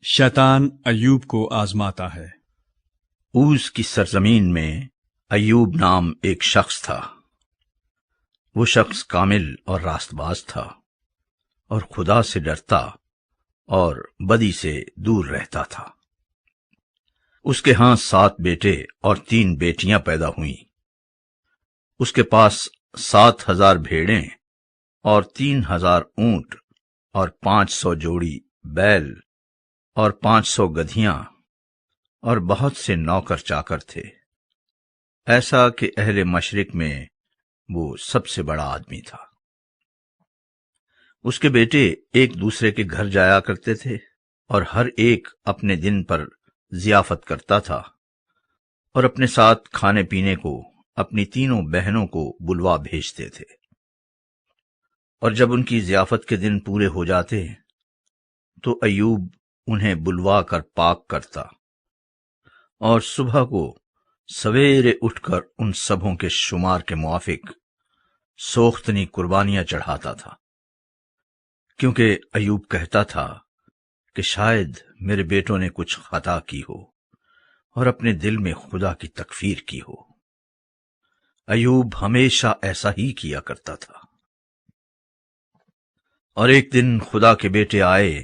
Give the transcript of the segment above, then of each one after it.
شیطان ایوب کو آزماتا ہے۔ اوز کی سرزمین میں ایوب نام ایک شخص تھا۔ وہ شخص کامل اور راست باز تھا اور خدا سے ڈرتا اور بدی سے دور رہتا تھا۔ اس کے ہاں 7 بیٹے اور 3 بیٹیاں پیدا ہوئیں۔ اس کے پاس 7,000 بھیڑیں اور 3,000 اونٹ اور 500 جوڑی بیل اور 500 گدھیاں اور بہت سے نوکر چاکر تھے، ایسا کہ اہل مشرق میں وہ سب سے بڑا آدمی تھا۔ اس کے بیٹے ایک دوسرے کے گھر جایا کرتے تھے اور ہر ایک اپنے دن پر ضیافت کرتا تھا اور اپنے ساتھ کھانے پینے کو اپنی تینوں بہنوں کو بلوا بھیجتے تھے۔ اور جب ان کی ضیافت کے دن پورے ہو جاتے تو ایوب انہیں بلوا کر پاک کرتا اور صبح کو سویرے اٹھ کر ان سبوں کے شمار کے موافق سوختنی قربانیاں چڑھاتا تھا، کیونکہ ایوب کہتا تھا کہ شاید میرے بیٹوں نے کچھ خطا کی ہو اور اپنے دل میں خدا کی تکفیر کی ہو۔ ایوب ہمیشہ ایسا ہی کیا کرتا تھا۔ اور ایک دن خدا کے بیٹے آئے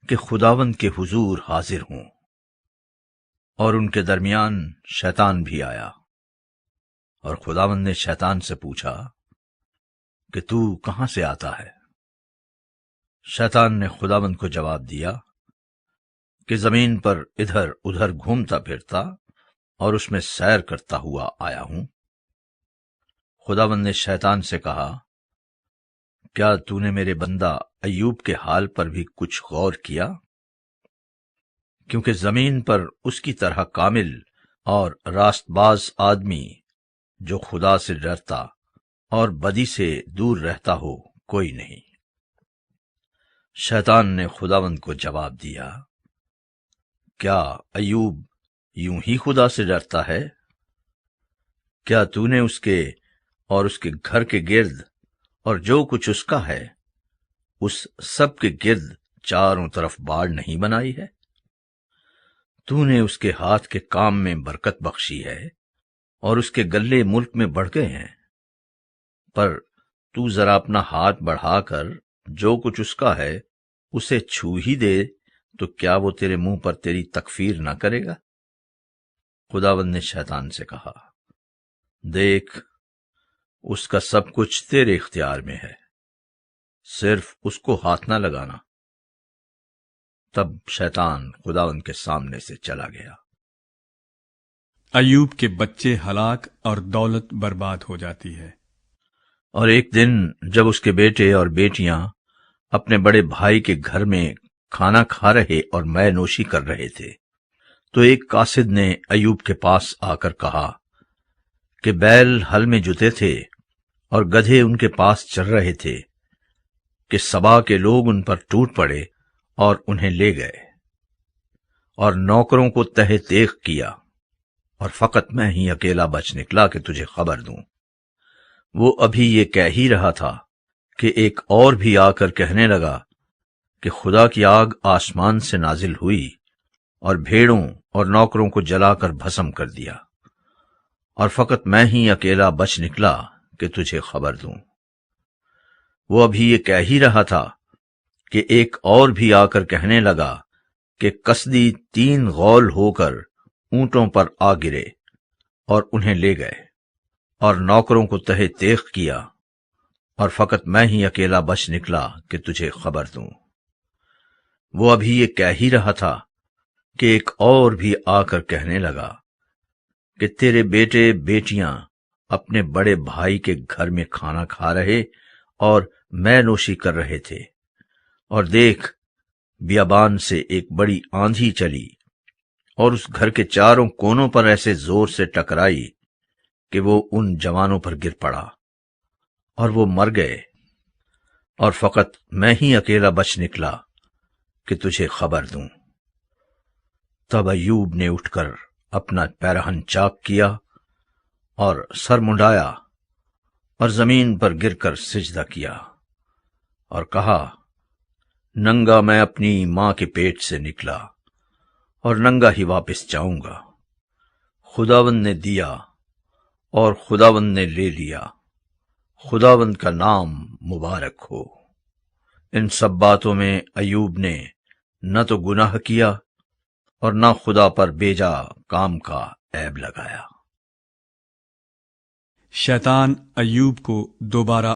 کہ خداوند کے حضور حاضر ہوں، اور ان کے درمیان شیطان بھی آیا، اور خداوند نے شیطان سے پوچھا کہ تو کہاں سے آتا ہے؟ شیطان نے خداوند کو جواب دیا کہ زمین پر ادھر ادھر گھومتا پھرتا اور اس میں سیر کرتا ہوا آیا ہوں۔ خداوند نے شیطان سے کہا، کیا تو نے میرے بندہ ایوب کے حال پر بھی کچھ غور کیا؟ کیونکہ زمین پر اس کی طرح کامل اور راست باز آدمی جو خدا سے ڈرتا اور بدی سے دور رہتا ہو کوئی نہیں۔ شیطان نے خداوند کو جواب دیا، کیا ایوب یوں ہی خدا سے ڈرتا ہے؟ کیا تو نے اس کے اور اس کے گھر کے گرد اور جو کچھ اس کا ہے اس سب کے گرد چاروں طرف باڑ نہیں بنائی ہے؟ تو نے اس کے ہاتھ کے کام میں برکت بخشی ہے اور اس کے گلے ملک میں بڑھ گئے ہیں، پر تو ذرا اپنا ہاتھ بڑھا کر جو کچھ اس کا ہے اسے چھو ہی دے تو کیا وہ تیرے منہ پر تیری تکفیر نہ کرے گا؟ خداوند نے شیطان سے کہا، دیکھ، اس کا سب کچھ تیرے اختیار میں ہے، صرف اس کو ہاتھ نہ لگانا۔ تب شیطان خداوند کے سامنے سے چلا گیا۔ ایوب کے بچے ہلاک اور دولت برباد ہو جاتی ہے۔ اور ایک دن جب اس کے بیٹے اور بیٹیاں اپنے بڑے بھائی کے گھر میں کھانا کھا رہے اور مے نوشی کر رہے تھے تو ایک قاصد نے ایوب کے پاس آ کر کہا کہ بیل ہل میں جتے تھے اور گدھے ان کے پاس چر رہے تھے کہ سبا کے لوگ ان پر ٹوٹ پڑے اور انہیں لے گئے، اور نوکروں کو تہہ تیغ کیا، اور فقط میں ہی اکیلا بچ نکلا کہ تجھے خبر دوں۔ وہ ابھی یہ کہہ ہی رہا تھا کہ ایک اور بھی آ کر کہنے لگا کہ خدا کی آگ آسمان سے نازل ہوئی اور بھیڑوں اور نوکروں کو جلا کر بھسم کر دیا، اور فقط میں ہی اکیلا بچ نکلا کہ تجھے خبر دوں۔ وہ ابھی یہ کہہ ہی رہا تھا کہ ایک اور بھی آ کر کہنے لگا کہ کسدی 3 غول ہو کر اونٹوں پر آ گرے اور انہیں لے گئے، اور نوکروں کو تہہ تیغ کیا، اور فقط میں ہی اکیلا بچ نکلا کہ تجھے خبر دوں۔ وہ ابھی یہ کہہ ہی رہا تھا کہ ایک اور بھی آ کر کہنے لگا کہ تیرے بیٹے بیٹیاں اپنے بڑے بھائی کے گھر میں کھانا کھا رہے اور مے نوشی کر رہے تھے، اور دیکھ، بیابان سے ایک بڑی آندھی چلی اور اس گھر کے چاروں کونوں پر ایسے زور سے ٹکرائی کہ وہ ان جوانوں پر گر پڑا اور وہ مر گئے، اور فقط میں ہی اکیلا بچ نکلا کہ تجھے خبر دوں۔ تب ایوب نے اٹھ کر اپنا پیرہن چاک کیا اور سر منڈایا اور زمین پر گر کر سجدہ کیا اور کہا، ننگا میں اپنی ماں کے پیٹ سے نکلا اور ننگا ہی واپس جاؤں گا۔ خداوند نے دیا اور خداوند نے لے لیا، خداوند کا نام مبارک ہو۔ ان سب باتوں میں ایوب نے نہ تو گناہ کیا اور نہ خدا پر بیجا کام کا عیب لگایا۔ شیطان ایوب کو دوبارہ